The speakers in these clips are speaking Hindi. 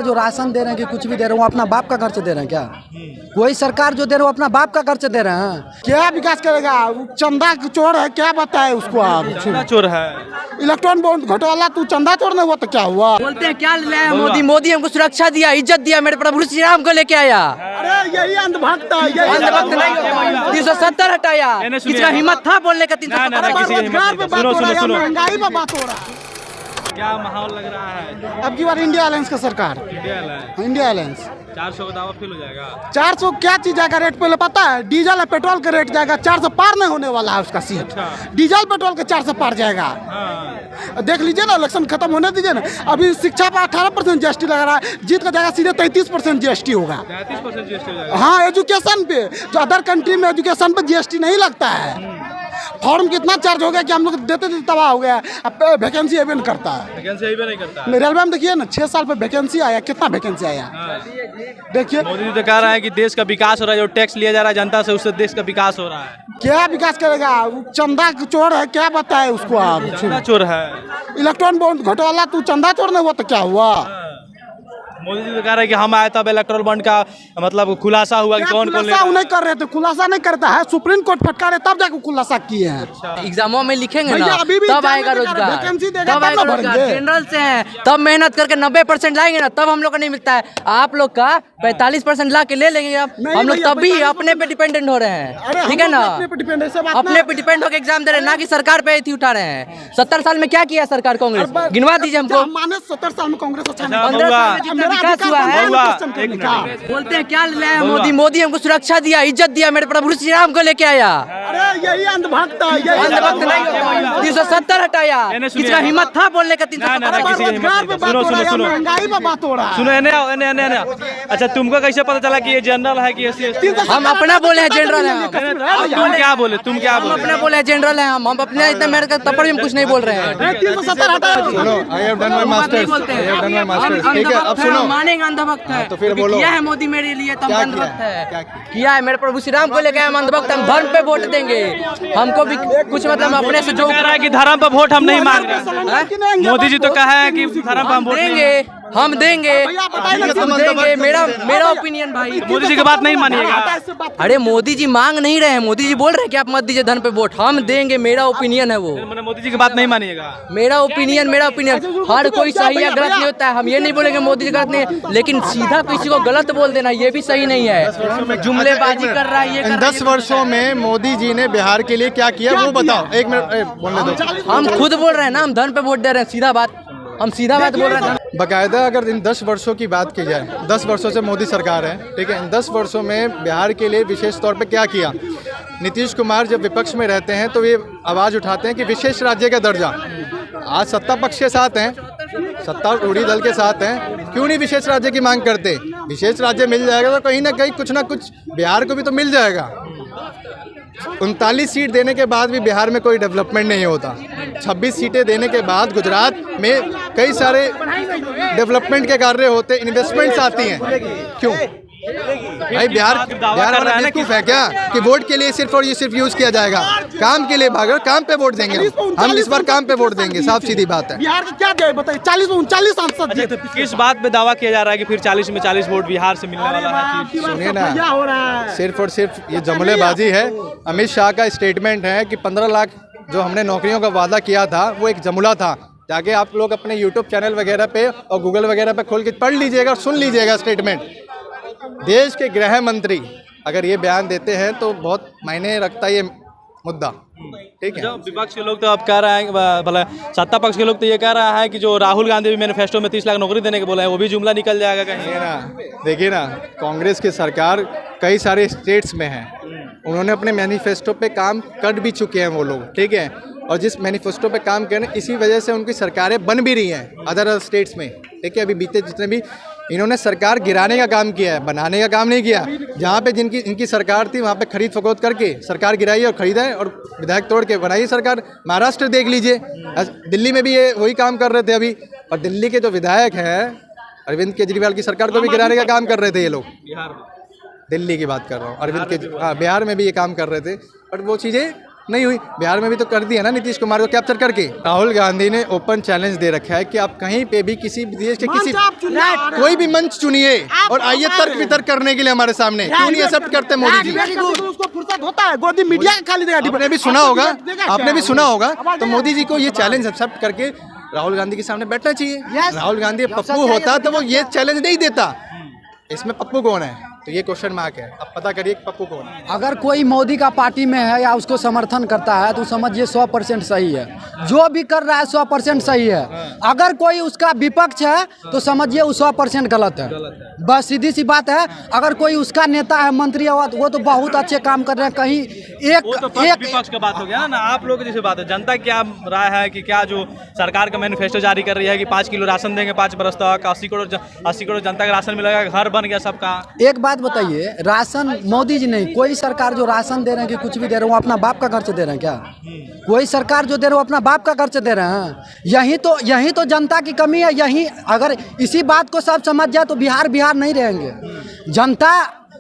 जो राशन दे रहे हैं कि कुछ भी दे रहे हैं वो अपना बाप का खर्च दे रहे हैं क्या? वही सरकार जो दे रहे हैं वो अपना बाप का खर्च दे रहे हैं। क्या विकास करेगा? चंदा चोर है, क्या बताए उसको आप? चंदा चोर है। इलेक्ट्रॉन बॉन्ड घोटाला, तू चंदा चोर नहीं हुआ तो क्या हुआ? बोलते हैं क्या लाया मोदी? मोदी हमको सुरक्षा दिया, इज्जत दिया, मेरे प्रभु श्री राम को लेके आया। अरे यही अंधभक्त है, यही अंधभक्त नहीं, 370 हटाया। किसका हिम्मत था बोलने का? 370 रोजगार पे बात हो रहा है, महंगाई पे बात हो रहा है। क्या माहौल लग रहा है? अब की बार इंडिया अलायंस का सरकार, इंडिया अलायंस 400 का दावा फेल हो जाएगा। 400 क्या चीज जाएगा रेट? पहले पता है डीजल और पेट्रोल का रेट जाएगा 400 पार नहीं होने वाला है उसका सीट। डीजल पेट्रोल के 400 पार जाएगा। देख लीजिए ना, इलेक्शन खत्म होने दीजिए ना। अभी शिक्षा पर 18% जीएसटी लगा रहा है, जीत का जाएगा सीधे 33% जीएसटी होगा। 33% जीएसटी हो जाएगा। हाँ, एजुकेशन पे, जो अदर कंट्री में एजुकेशन पे जीएसटी नहीं लगता है। फॉर्म कितना चार्ज हो गया कि हम लोग देते देते तबाह हो गया। अब वैकेंसी अभी नहीं करता है। वैकेंसी अभी नहीं करता। रेलवे में देखिए ना, 6 साल पे वैकेंसी आया, कितना वैकेंसी आया देखिए। मोदी जी तो कह रहा है कि देश का विकास हो रहा है, जो टैक्स लिया जा रहा है जनता से, उससे देश का विकास हो रहा है। क्या विकास करेगा? चंदा चोर है, क्या बताए उसको आप? चंदा चोर है। इलेक्ट्रॉन बॉन्ड घोटाला, तू चंदा चोर नहीं हुआ तो क्या हुआ? मोदी जी तो कह रहे हैं कि हम आए तब इलेक्ट्रल बॉन्ड का मतलब खुलासा हुआ कि कौन कौन खुलासा नहीं कर रहे थे, खुलासा नहीं करता है, सुप्रीम कोर्ट फटकारे तब जाकर खुलासा किए हैं। एग्जामों में लिखेंगे ना, भैया, अभी भी तब एग्जाम आएगा में रोजगार, वैकेंसी देगा तब आएगा तब ना रोजगार। भरेंगे। जनरल से हैं, तब मेहनत करके 90% लाएंगे ना, तब हम लोग को नहीं मिलता है। आप लोग का 45% ला के ले लेंगे आप। नहीं हम लोग भैया, तब भी 45% अपने पे डिपेंडेंट हो रहे हैं, ठीक है ना? अपने पे डिपेंड है, सब अपना- अपने पे डिपेंड होकर एग्जाम दे रहे हैं, ना कि सरकार पे थी उठा रहे हैं। 70 साल में क्या किया सरकार कांग्रेस? गिनवा दीजिए हमको। माने 70 साल में कांग्रेस अच्छा नहीं 15 साल में जितना विकास हुआ है। बोलते हैं क्या लाया मोदी? मोदी हमको सुरक्षा दिया, इज्जत दिया, मेरे प्रभु श्री राम को लेके आया। अरे यही अंधभक्त है, यही अंधभक्त नहीं, 370 हटाया। किसका हिम्मत था बोलने का? 370 रोजगार पे बात हो रहा है, महंगाई पे बात हो रहा है। सुनो, एने अच्छा, तुमको कैसे पता चला कि ये जनरल है कि एससी? हम अपना बोले हैं जनरल है। तुम क्या बोले? तुम क्या हम बोले? अपना बोले हैं जनरल है। हम अपने इतना मेरे का तब भी हम कुछ नहीं बोल रहे हैं। 370 हटाया। सुनो, I have done my masters, I have done my masters, ठीक है? अब सुनो, मानेंगे अंधभक्त है तो फिर बोलो। किया है मोदी मेरे लिए, तब क्या अंधभक्त किया? है। क्या किया है मेरे प्रभु श्री राम को लेके हम अंधभक्त, हम धर्म पे वोट देंगे। हमको भी कुछ मतलब अपने से जो कह रहा है कि धर्म पर वोट हम नहीं मांग रहे। मोदी जी तो कहा है कि धर्म पर हम वोट नहीं देंगे, हम देंगे, हम देंगे। मेरा ओपिनियन भाई, मोदी जी की बात नहीं मानिएगा। अरे मोदी जी मांग नहीं रहे हैं, मोदी जी बोल रहे हैं कि आप मत दीजिए धन पे वोट, हम देंगे। मेरा ओपिनियन है वो, मैंने मोदी जी की बात नहीं मानिएगा। मेरा ओपिनियन। हर कोई सही या गलत नहीं होता है। हम ये नहीं बोलेंगे मोदी जी गलत नहीं, लेकिन सीधा किसी को गलत बोल देना ये भी सही नहीं है। जुमलेबाजी कर रहा है, ये इन 10 वर्षों में मोदी जी ने बिहार के लिए क्या किया वो बताओ। एक मिनट बोलने दो। हम खुद बोल रहे हैं ना, हम धन पे वोट दे रहे हैं, सीधा बात, हम सीधा बात बोल रहे हैं। बाकायदा अगर इन 10 वर्षों की बात की जाए, 10 वर्षों से मोदी सरकार है, ठीक है? इन 10 वर्षों में बिहार के लिए विशेष तौर पे क्या किया? नीतीश कुमार जब विपक्ष में रहते हैं तो ये आवाज़ उठाते हैं कि विशेष राज्य का दर्जा। आज सत्ता पक्ष के साथ हैं, सत्तारूढ़ी दल के साथ हैं, क्यों नहीं विशेष राज्य की मांग करते? विशेष राज्य मिल जाएगा तो कहीं ना कहीं कुछ ना कुछ बिहार को भी तो मिल जाएगा। 39 सीट देने के बाद भी बिहार में कोई डेवलपमेंट नहीं होता। 26 सीटें देने के बाद गुजरात में कई सारे डेवलपमेंट के कार्य होते, इन्वेस्टमेंट्स आती हैं। क्यों भाई? बिहार वाला बेवकूफ है क्या कि वोट के लिए सिर्फ और ये सिर्फ यूज किया जाएगा? काम के लिए भागो, काम पे वोट देंगे हम इस बार काम पे वोट देंगे, साफ सीधी बात है। बिहार के क्या गए बताइए? 40 में 39 सांसद जीते। किस बात पे दावा किया जा रहा है कि फिर 40 में 40 वोट बिहार से मिलने वाला है? सुनिए ना, क्या हो रहा है? सिर्फ और सिर्फ ये जुमलेबाजी है। अमित शाह का स्टेटमेंट है कि 15 लाख जो हमने नौकरियों का वादा किया था वो एक जुमला था। जाके आप लोग अपने यूट्यूब चैनल वगैरह पे और गूगल वगैरह पे खोल के पढ़ लीजिएगा और सुन लीजिएगा स्टेटमेंट। देश के गृह मंत्री अगर ये बयान देते हैं तो बहुत मायने रखता है ये मुद्दा, ठीक है? विपक्ष के लोग तो अब कह रहे हैं, भला सत्ता पक्ष के लोग तो ये कह रहा है कि जो राहुल गांधी भी मैनिफेस्टो में 30 लाख नौकरी देने के बोला है वो भी जुमला निकल जाएगा कहीं। देखिए ना, कांग्रेस की सरकार कई सारे स्टेट्स में है, उन्होंने अपने मैनिफेस्टो पे काम कर भी चुके हैं वो लोग, ठीक है? और जिस मैनिफेस्टो पे काम कर रहे हैं इसी वजह से उनकी सरकारें बन भी रही हैं अदर स्टेट्स में, ठीक है? अभी बीते जितने भी इन्होंने सरकार गिराने का काम किया है, बनाने का काम नहीं किया। जहाँ पे जिनकी इनकी सरकार थी वहाँ पे खरीद फरोख्त करके सरकार गिराई और खरीदा है और विधायक तोड़ के बनाई सरकार। महाराष्ट्र देख लीजिए, दिल्ली में भी ये वही काम कर रहे थे अभी। और दिल्ली के जो विधायक हैं अरविंद केजरीवाल की सरकार को भी गिराने का काम कर रहे थे ये लोग। दिल्ली की बात कर रहा हूँ, अरविंद के, हाँ, बिहार में भी ये काम कर रहे थे। बट वो चीज़ें नहीं हुई। बिहार में भी तो कर दिया ना नीतीश कुमार को कैप्चर करके। राहुल गांधी ने ओपन चैलेंज दे रखा है कि आप कहीं पे भी किसी देश के किसी कोई भी मंच चुनिए और आइए तर्क वितर्क करने के लिए हमारे सामने। क्यों नहीं एक्सेप्ट करते मोदी जी? उसको फुर्सत होता है, गोदी मीडिया का खाली देगा। आपने भी सुना होगा, आपने भी सुना होगा। तो मोदी जी को ये चैलेंज एक्सेप्ट करके राहुल गांधी के सामने बैठना चाहिए। राहुल गांधी पप्पू होता तो वो ये चैलेंज नहीं देता। इसमें पप्पू कौन है? तो ये क्वेश्चन मार्क है। अब पता करिए पप्पू कौन है। अगर कोई मोदी का पार्टी में है या उसको समर्थन करता है तो समझिए 100% सही है। जो भी कर रहा है 100% सही है। अगर कोई उसका विपक्ष है तो समझिए वो 100% गलत है। बस सीधी सी बात है। अगर कोई उसका नेता है, मंत्री है, वो तो बहुत अच्छे काम कर रहे हैं। कहीं वो तो विपक्ष का बात हो गया ना। आप लोग जैसे बात है, जनता क्या राय है कि क्या जो सरकार का मैनिफेस्टो जारी कर रही है कि 5 किलो राशन देंगे 5 बरस तक, 80 करोड़ जनता का राशन मिलेगा, घर बन गया सबका। एक बात बताइए, राशन मोदी जी नहीं, कोई सरकार जो राशन दे रहे हैं कि कुछ भी दे रहे हैं वो अपना बाप का खर्च दे रहे हैं क्या? कोई सरकार जो दे रहे हैं वो अपना बाप का खर्च दे रहे हैं। यही तो जनता की कमी है। यही अगर इसी बात को सब समझ जाए तो बिहार नहीं रहेंगे। जनता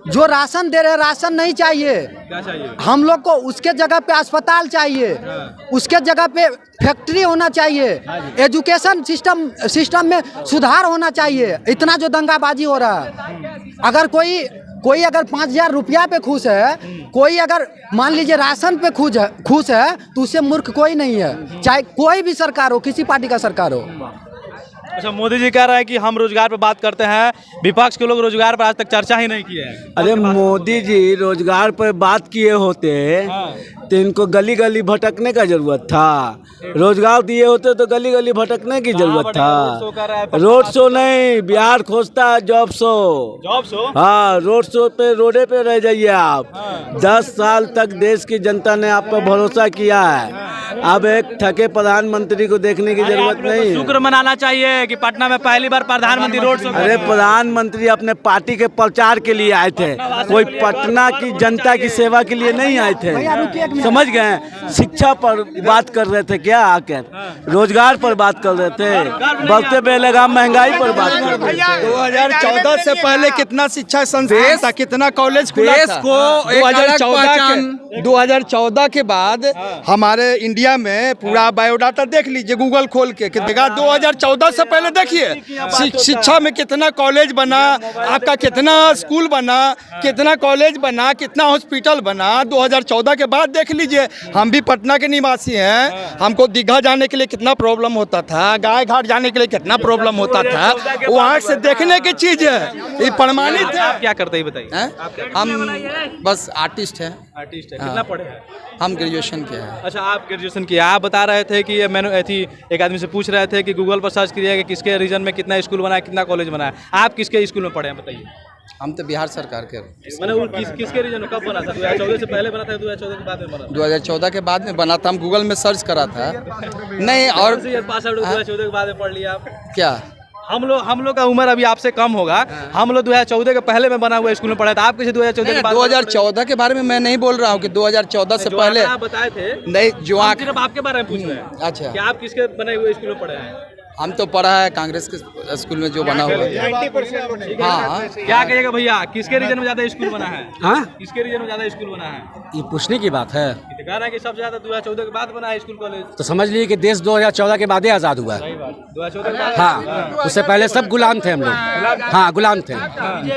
जो राशन दे रहे हैं, राशन नहीं चाहिए। क्या चाहिए? हम लोग को उसके जगह पे अस्पताल चाहिए, उसके जगह पे फैक्ट्री होना चाहिए, एजुकेशन सिस्टम में सुधार होना चाहिए। इतना जो दंगाबाजी हो रहा है, अगर कोई अगर 5,000 रुपया पे खुश है, कोई अगर मान लीजिए राशन पे खुश है तो उससे मूर्ख कोई नहीं है, चाहे कोई भी सरकार हो, किसी पार्टी का सरकार हो। अच्छा, मोदी जी कह रहे हैं कि हम रोजगार पर बात करते हैं, विपक्ष के लोग रोजगार पर आज तक चर्चा ही नहीं किए हैं। अरे मोदी जी रोजगार पर बात किए होते तो इनको गली गली भटकने का जरूरत था। रोजगार दिए होते तो गली गली भटकने की जरूरत था। रोड शो नहीं, बिहार खोजता है जॉब शो। Job show? हाँ, रोडे पे रह जाइए आप। 10 साल तक देश की जनता ने आप पर भरोसा किया है। अब एक ठगे प्रधानमंत्री को देखने की जरूरत नहीं। शुक्र मनाना चाहिए कि पटना में पहली बार प्रधानमंत्री रोड शो। अरे प्रधानमंत्री अपने पार्टी के प्रचार के लिए आए थे, कोई पटना की जनता की सेवा के लिए नहीं आए थे। समझ गए? शिक्षा पर बात कर रहे थे क्या आकर? रोजगार पर बात कर रहे थे, बढ़ते बेलगाम महंगाई पर बात कर रहे थे। 2014 से पहले कितना शिक्षा संस्थान था, कितना कॉलेज खुला था? 2014 के बाद हमारे इंडिया में पूरा बायोडाटा देख लीजिए गूगल खोल के। 2014 से पहले देखिए शिक्षा में कितना कॉलेज बना, आपका कितना स्कूल बना, कितना कॉलेज बना, कितना हॉस्पिटल बना। 2014 के बाद देख लीजिए। हम भी पटना के निवासी हैं, हमको दीघा जाने के लिए कितना प्रॉब्लम होता था, गाय घाट जाने के लिए कितना प्रॉब्लम होता था। वहाँ से देखने की चीज है, ये प्रमाणित है। आप क्या करते हैं बताइए? हम बस आर्टिस्ट हैं। आर्टिस्ट है। कितना पढ़े हैं? हम ग्रेजुएशन किया है। अच्छा, आप ग्रेजुएशन किया। आप बता रहे थे कि एक आदमी से पूछ रहे थे कि गूगल पर सर्च किया कि किसके रीजन में कितना स्कूल बना है, कितना कॉलेज बना है। आप किसके स्कूल में पढ़े हैं बताइए? हम तो बिहार सरकार के। मैंने वो किसके रीजन में कब बना था? 2014 से पहले बना था, 2014 के बाद में बना था? 2014 के बाद में बना था। हम गूगल में सर्च करा था। नहीं, और 2014 के बाद में पढ़ लिया आप? क्या हम लोग का उम्र अभी आपसे कम होगा। हम लोग 2014 के पहले में बना हुआ स्कूल में पढ़ा था। आप किसी 2014 के बाद? 2014 के बारे में मैं नहीं बोल रहा हूँ कि 2014 से पहले आप बताए थे। नहीं, जो सिर्फ आपके बारे में पूछ रहे हैं। अच्छा, कि आप किसके बने हुए स्कूल में पढ़े हैं? हम तो पढ़ा है कांग्रेस के स्कूल में जो बना हुआ है। हाँ, क्या कहिएगा भैया, किसके रीजन में ज्यादा स्कूल बना है? हाँ, किसके रीजन में ज्यादा स्कूल बना है? ये पूछने की बात है। कह रहा है कि सबसे ज्यादा 2014 के बाद बना है स्कूल कॉलेज। तो समझ लीजिए कि देश 2014 के बाद ही आज़ाद हुआ है। 2014 के बाद? हाँ, उससे पहले सब गुलाम थे हम लोग। हाँ, गुलाम थे।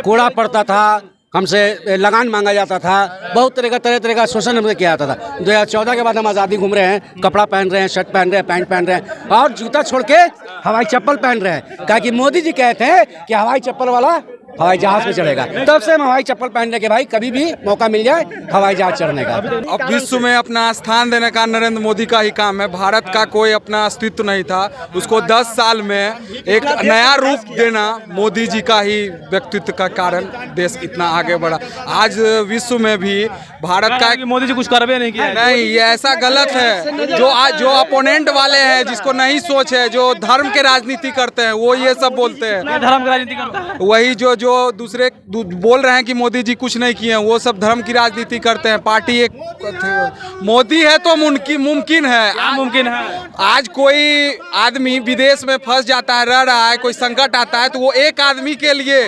कोड़ा पड़ता था, हमसे लगान मांगा जाता था, बहुत तरह का शोषण हमसे किया जाता था। 2014 के बाद हम आज़ादी घूम रहे हैं, कपड़ा पहन रहे हैं, शर्ट पहन रहे हैं, पैंट पहन रहे हैं और जूता छोड़ के हवाई चप्पल पहन रहे हैं। क्या कि मोदी जी कहते हैं कि हवाई चप्पल वाला हवाई जहाज पे चढ़ेगा। तब से हम हवाई चप्पल पहनने के भाई कभी भी मौका मिल जाए हवाई जहाज चढ़ने का। अब विश्व में अपना स्थान देने का नरेंद्र मोदी का ही काम है। भारत का कोई अपना अस्तित्व नहीं था, उसको 10 साल में एक नया रूप देना मोदी जी का ही व्यक्तित्व का कारण देश इतना आगे बढ़ा। आज विश्व में भी भारत का मोदी जी कुछ करवे नहीं किया। नहीं, ये ऐसा गलत है। जो अपोनेंट वाले हैं, जिसको नहीं सोच है, जो धर्म के राजनीति करते हैं, वो ये सब बोलते हैं। धर्म की राजनीति करता है वही जो जो दूसरे बोल रहे हैं कि मोदी जी कुछ नहीं किए हैं, वो सब धर्म की राजनीति करते हैं। पार्टी एक मोदी है तो मुमकिन है, मुमकिन है। आज कोई आदमी विदेश में फंस जाता है, रह रहा है, कोई संकट आता है तो वो एक आदमी के लिए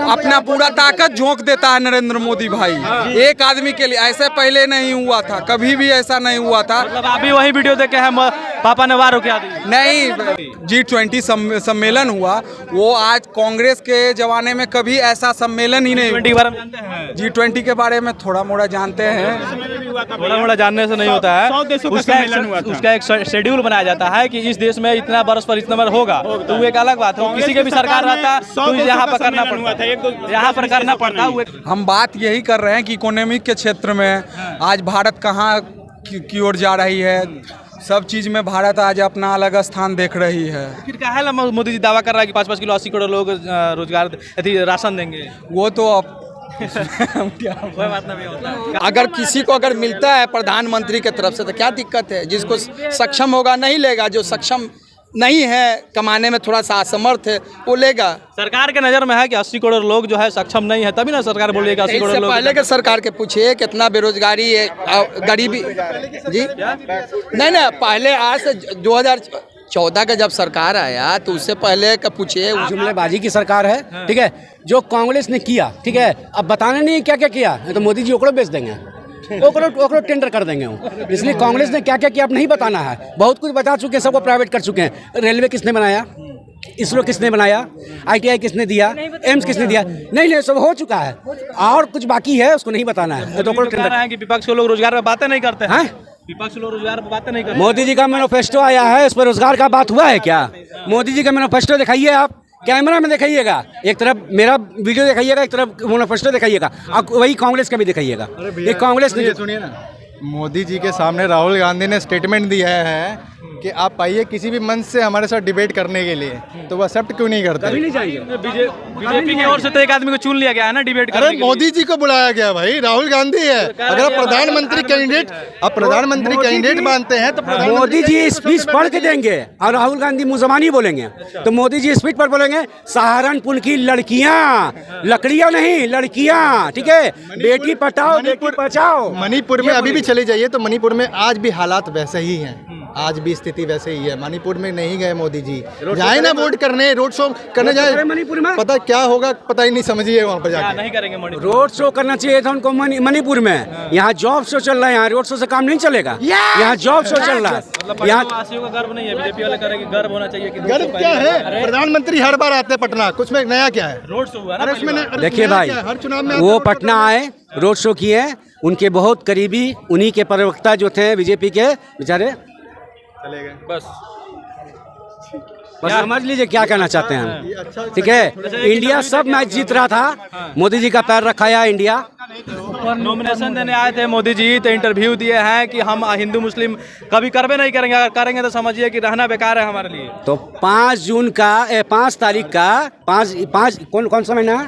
अपना पूरा ताकत झोंक देता है नरेंद्र मोदी भाई, एक आदमी के लिए। ऐसे पहले नहीं हुआ था, कभी भी ऐसा नहीं हुआ था। मतलब आप भी वही वीडियो देखे हैं, पापा ने वार रोकिया दी? नहीं, G20 सम्मेलन हुआ, वो आज कांग्रेस के जमाने में कभी ऐसा सम्मेलन ही नहीं। G20 के बारे में जानते हैं? G20 के बारे में थोड़ा मोड़ा जानते हैं। थोड़ा मोड़ा जानने से नहीं होता है, उसका एक शेड्यूल बनाया जाता है कि इस देश में इतना बरस पर इतना बार होगा, तो वो एक अलग बात है। किसी के भी सरकार रहता तो यहाँ पर करना पड़ता है, यहाँ पर करना पड़ता है। हम बात यही कर रहे हैं कि इकोनॉमिक के क्षेत्र में आज भारत कहाँ की ओर जा रही है। सब चीज में भारत आज अपना अलग स्थान देख रही है। फिर काहे ला मोदी जी दावा कर रहा है कि 5-5 किलो 80 करोड़ लोग रोजगार राशन देंगे? वो तो अब कोई बात नहीं होता। अगर किसी को अगर मिलता है प्रधानमंत्री की तरफ से तो क्या दिक्कत है? जिसको सक्षम होगा नहीं लेगा, जो सक्षम नहीं है, कमाने में थोड़ा सा असमर्थ है, वो लेगा। सरकार के नज़र में है कि 80 करोड़ लोग जो है सक्षम नहीं है, तभी ना सरकार बोलेगी 80 करोड़ लोग। पहले के सरकार के पूछिए कितना बेरोजगारी है, गरीबी जी नहीं, पहले आज से 2014 का जब सरकार आया तो उससे पहले का पूछिए। जुमलेबाजी की सरकार है, ठीक है, जो कांग्रेस ने किया, ठीक है, अब बताने नहीं क्या क्या किया, तो मोदी जी ओकड़ो बेच देंगे, ओकड़ो टेंडर कर देंगे वो। इसलिए कांग्रेस ने क्या क्या किया अब नहीं बताना है, बहुत कुछ बता चुके हैं, सबको प्राइवेट कर चुके हैं। रेलवे किसने बनाया, इसरो किसने बनाया, ITI किसने दिया, एम्स किसने दिया, नहीं सब हो चुका है, और कुछ बाकी है उसको नहीं बताना है। तो कि विपक्ष के लोग रोजगार पर बातें नहीं करते हैं, विपक्ष लोग रोजगार पर बातें नहीं करते। मोदी जी का मैनिफेस्टो आया है, उस पर रोजगार का बात हुआ है क्या? मोदी जी का मैनिफेस्टो दिखाइए, आप कैमरा में दिखाइएगा, एक तरफ मेरा वीडियो दिखाइएगा, एक तरफ मैनिफेस्टो दिखाइएगा, आप वही कांग्रेस का भी दिखाइएगा। ये कांग्रेस ने सुनिए ना, मोदी जी के सामने राहुल गांधी ने स्टेटमेंट दिया है कि आप आइए किसी भी मंच से हमारे साथ डिबेट करने के लिए, तो वो एक्सेप्ट क्यों नहीं करते? कभी नहीं जाएंगे। बीजेपी की ओर से तो एक आदमी को चुन लिया गया है ना डिबेट करने के लिए। मोदी जी को बुलाया गया भाई, राहुल गांधी है। अगर आप प्रधानमंत्री कैंडिडेट मानते हैं तो मोदी जी स्पीच पढ़ के देंगे और राहुल गांधी मुँह ज़बानी बोलेंगे, तो मोदी जी स्पीच पर बोलेंगे सहारनपुर की लड़कियां, लकड़ियां नहीं लड़कियां, ठीक है, बेटी पढ़ाओ बेटी बचाओ। मणिपुर में अभी भी चले जाइए तो मणिपुर में आज भी हालात वैसे ही हैं, आज भी स्थिति वैसे ही है। मणिपुर में नहीं गए मोदी जी, जाए ना वोट करने, रोड शो करने जाए, मणिपुर में पता क्या होगा पता ही नहीं, समझिए वहाँ पर जाके नहीं करेंगे मणिपुर। रोड शो करना चाहिए था उनको मणिपुर में। यहाँ जॉब शो चल रहा है, यहाँ रोड शो से काम नहीं चलेगा, यहाँ जॉब शो चल रहा है। यहाँ वासियों का गर्व नहीं है, बीजेपी वाले करेंगे, गर्व होना चाहिए कि गर्व क्या है? प्रधानमंत्री हर बार आते हैं पटना, कुछ में नया क्या है? रोड शो हुआ ना उसमें देखिए भाई, हर चुनाव में वो पटना आए, रोड शो किए, उनके बहुत करीबी उन्हीं के प्रवक्ता जो थे बीजेपी के, बेचारे चले गए। बस समझ लीजिए क्या कहना चाहते हैं हम, ठीक है। इंडिया सब मैच जीत रहा था, मोदी जी का पैर रखाया इंडिया। नॉमिनेशन देने आए थे मोदी जी, तो इंटरव्यू दिए हैं कि हम हिंदू मुस्लिम कभी करबे नहीं करेंगे, अगर करेंगे तो समझिए कि रहना बेकार है हमारे लिए। तो 5 तारीख का 5 कौन सा महीना है?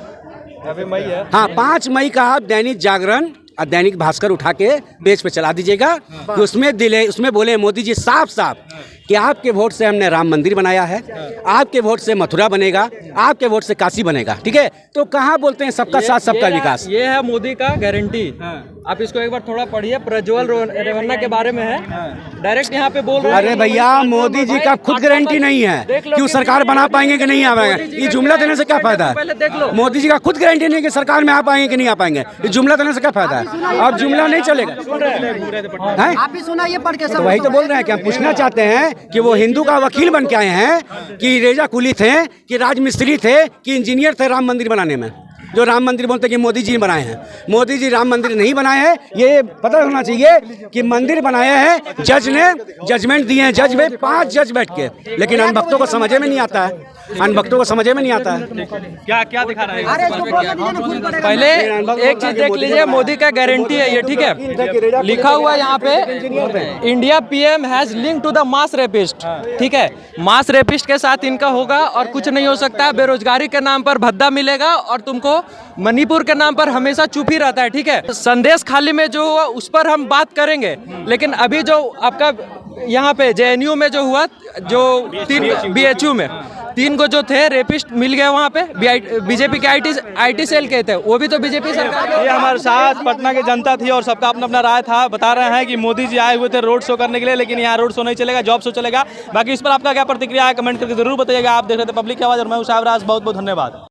अभी मई है। हाँ, 5 मई का आप दैनिक जागरण और दैनिक भास्कर उठा के पेज पे चला दीजिएगा कि उसमें बोले मोदी जी साफ साफ कि आपके वोट से हमने राम मंदिर बनाया है, आपके वोट से मथुरा बनेगा, आपके वोट से काशी बनेगा, ठीक है। तो कहाँ बोलते हैं सबका साथ सबका विकास? ये है मोदी का गारंटी। आप इसको एक बार थोड़ा पढ़िए, प्रज्वल रेवन्ना के बारे में है, डायरेक्ट यहाँ पे बोल रहे हैं। अरे भैया, मोदी जी का खुद गारंटी नहीं है कि वो सरकार बना पाएंगे कि नहीं आ पाएंगे। ये जुमला देने से क्या फायदा है? मोदी जी का खुद गारंटी नहीं कि सरकार में आ पाएंगे कि नहीं आ पाएंगे, ये जुमला देने से क्या फायदा है? अब जुमला नहीं चलेगा, आप भी सुनाइए पढ़ के। तो वही तो बोल रहे हैं कि हम पूछना चाहते हैं कि वो हिंदू का वकील बन के आए हैं कि रेजा कुली थे, कि राजमिस्त्री थे, कि इंजीनियर थे राम मंदिर बनाने में, जो राम मंदिर बोलते हैं कि मोदी जी बनाए हैं। मोदी जी राम मंदिर नहीं बनाए हैं, ये पता होना चाहिए कि मंदिर बनाया है जज ने, जजमेंट दिए हैं जज में, 5 जज बैठ के, लेकिन अनभक्तों को समझ में नहीं आता है, अनभक्तों को समझ में नहीं आता है। क्या क्या दिखा रहा है? पहले एक चीज देख लीजिए, मोदी का गारंटी है ये, ठीक है, लिखा हुआ है यहाँ पे, India PM has link to the mass rapist, ठीक है। मास रेपिस्ट के साथ इनका होगा और कुछ नहीं हो सकता। बेरोजगारी के नाम पर भद्दा मिलेगा और तुमको मणिपुर के नाम पर हमेशा चुप ही रहता है, ठीक है। संदेश खाली में जो हुआ उस पर हम बात करेंगे, लेकिन अभी जो आपका यहाँ पे JNU में जो हुआ, जो 3 BHU में 3 को जो थे रेपिस्ट मिल गए वहाँ पे बीजेपी के आईटी सेल के थे, वो भी तो बीजेपी सरकार के। ये हमारे साथ पटना की जनता थी और सबका अपना अपना राय था। बता रहे हैं कि मोदी जी आए हुए थे रोड शो करने के लिए, लेकिन यहाँ रोड शो नहीं चलेगा, जॉब शो चलेगा। बाकी इस पर आपका क्या प्रतिक्रिया है कमेंट करके जरूर बताइएगा। आप देख रहे थे पब्लिक की आवाज़ और मैं हूं शाहब राज। बहुत बहुत धन्यवाद।